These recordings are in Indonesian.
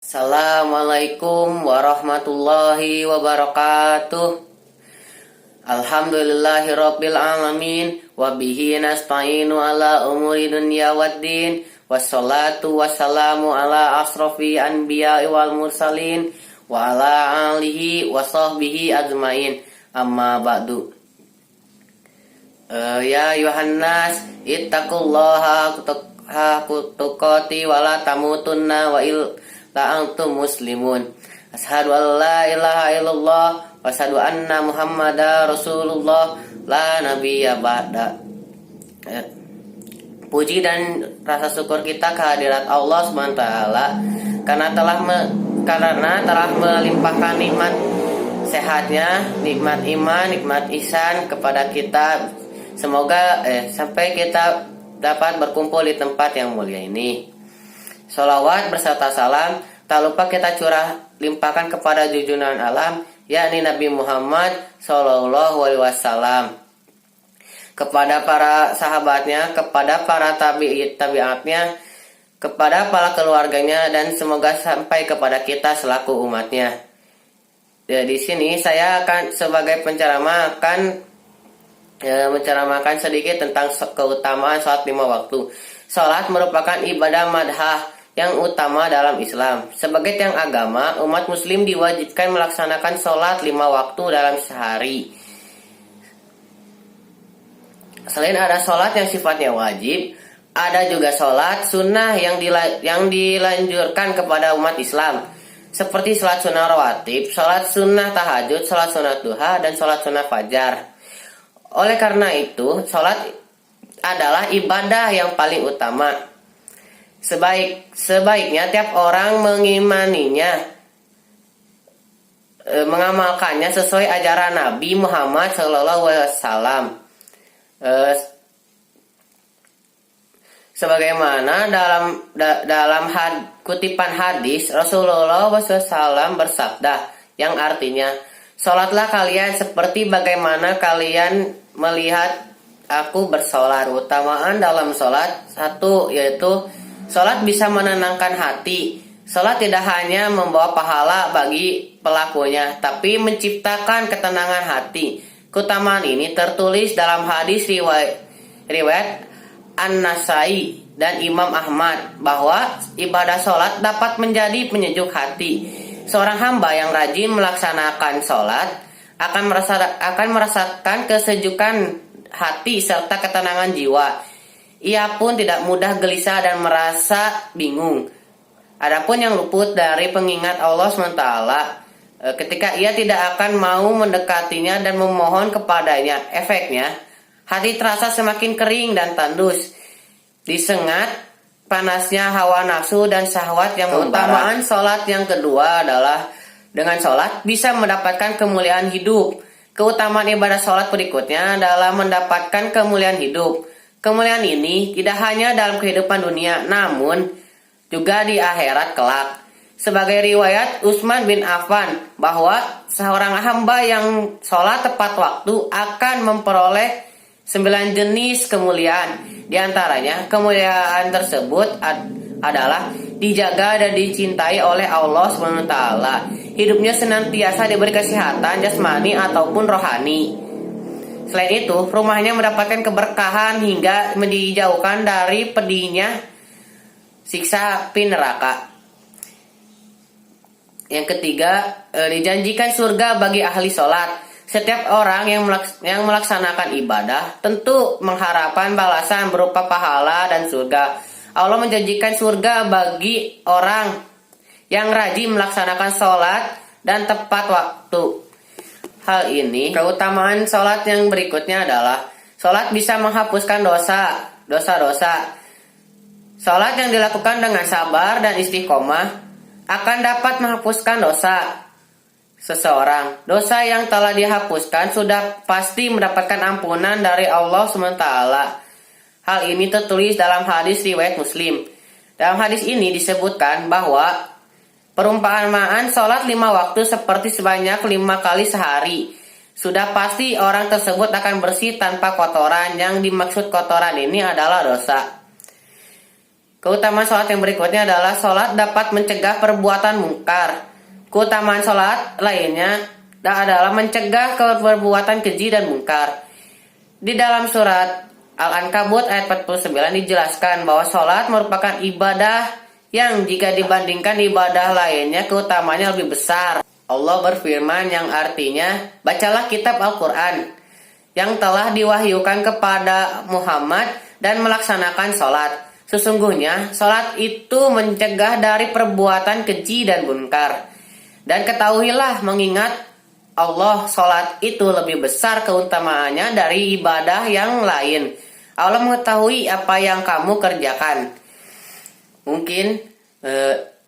Assalamualaikum warahmatullahi wabarakatuh. Alhamdulillahirabbil alamin wa bihi nasta'inu ala umuri dunya waddin. Wassalatu wassalamu ala asrofi anbiya'i wal mursalin wa ala alihi wa sahbihi ajmain. Amma ba'du. Ya Yohannas ittaqullaha tuqati wa la tamutunna wa la antum muslimun. Asyhadu an la ilaha illallah wa asyhadu anna muhammadar rasulullah la nabiyya ba'da. Puji dan rasa syukur kita kehadirat Allah SWT karena telah melimpahkan nikmat sehatnya, nikmat iman, nikmat ihsan kepada kita. Semoga sampai kita dapat berkumpul di tempat yang mulia ini. Sholawat berserta salam tak lupa kita limpahkan kepada junjungan alam, yakni Nabi Muhammad Sallallahu Alaihi Wasallam, kepada para sahabatnya, kepada para tabi'atnya, kepada para keluarganya, dan semoga sampai kepada kita selaku umatnya. Di sini saya akan sebagai penceramah menceramahkan sedikit tentang keutamaan sholat 5 waktu. Sholat merupakan ibadah madhah yang utama dalam Islam. Sebagai tiang agama, umat muslim diwajibkan melaksanakan sholat 5 waktu dalam sehari. Selain ada sholat yang sifatnya wajib, ada juga sholat sunnah yang dilanjurkan kepada umat Islam, seperti sholat sunnah rawatib, sholat sunnah tahajud, sholat sunnah duha, dan sholat sunnah fajar. Oleh karena itu, sholat adalah ibadah yang paling utama. Sebaiknya tiap orang mengimaninya, mengamalkannya sesuai ajaran Nabi Muhammad SAW. Sebagaimana dalam kutipan hadis Rasulullah SAW bersabda, yang artinya, sholatlah kalian seperti bagaimana kalian melihat aku bersolat. Utamaan dalam sholat, satu yaitu sholat bisa menenangkan hati. Sholat tidak hanya membawa pahala bagi pelakunya, tapi menciptakan ketenangan hati. Keutamaan ini tertulis dalam hadis riwayat An-Nasai dan Imam Ahmad, bahwa ibadah sholat dapat menjadi penyejuk hati. Seorang hamba yang rajin melaksanakan sholat akan merasakan kesejukan hati serta ketenangan jiwa. Ia pun tidak mudah gelisah dan merasa bingung. Adapun yang luput dari pengingat Allah SWT, ketika ia tidak akan mau mendekatinya dan memohon kepadanya, efeknya hati terasa semakin kering dan tandus, disengat panasnya hawa nafsu dan syahwat yang keutamaan sholat yang kedua adalah dengan sholat bisa mendapatkan kemuliaan hidup. Keutamaan ibadah sholat berikutnya adalah mendapatkan kemuliaan hidup. Kemuliaan ini tidak hanya dalam kehidupan dunia, namun juga di akhirat kelak. Sebagai riwayat Utsman bin Affan, bahwa seorang hamba yang sholat tepat waktu akan memperoleh 9 jenis kemuliaan. Di antaranya, kemuliaan tersebut adalah dijaga dan dicintai oleh Allah SWT. Hidupnya senantiasa diberi kesehatan jasmani ataupun rohani. Selain itu, rumahnya mendapatkan keberkahan hingga dijauhkan dari pedihnya siksa api neraka. Yang ketiga, dijanjikan surga bagi ahli sholat. Setiap orang yang melaksanakan ibadah tentu mengharapkan balasan berupa pahala dan surga. Allah menjanjikan surga bagi orang yang rajin melaksanakan sholat dan tepat waktu. Hal ini, keutamaan sholat yang berikutnya adalah sholat bisa menghapuskan dosa-dosa. Sholat yang dilakukan dengan sabar dan istiqomah akan dapat menghapuskan dosa seseorang. Dosa yang telah dihapuskan sudah pasti mendapatkan ampunan dari Allah SWT. Hal ini tertulis dalam hadis riwayat Muslim. Dalam hadis ini disebutkan bahwa perumpamaan sholat 5 waktu seperti sebanyak 5 kali sehari. Sudah pasti orang tersebut akan bersih tanpa kotoran. Yang dimaksud kotoran ini adalah dosa. Keutamaan sholat yang berikutnya adalah sholat dapat mencegah perbuatan mungkar. Keutamaan sholat lainnya adalah mencegah perbuatan keji dan mungkar. Di dalam surat Al-Ankabut ayat 49 dijelaskan bahwa sholat merupakan ibadah yang jika dibandingkan ibadah lainnya keutamanya lebih besar. Allah berfirman yang artinya, bacalah kitab Al-Quran yang telah diwahyukan kepada Muhammad dan melaksanakan sholat. Sesungguhnya sholat itu mencegah dari perbuatan keji dan munkar. Dan ketahuilah mengingat Allah, sholat itu lebih besar keutamaannya dari ibadah yang lain. Allah mengetahui apa yang kamu kerjakan. Mungkin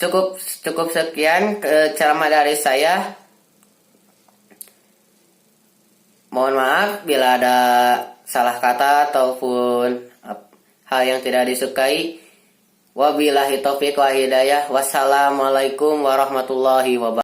cukup sekian ceramah dari saya. Mohon maaf bila ada salah kata ataupun hal yang tidak disukai. Wabillahi taufiq wa hidayah. Wassalamualaikum warahmatullahi wabarakatuh.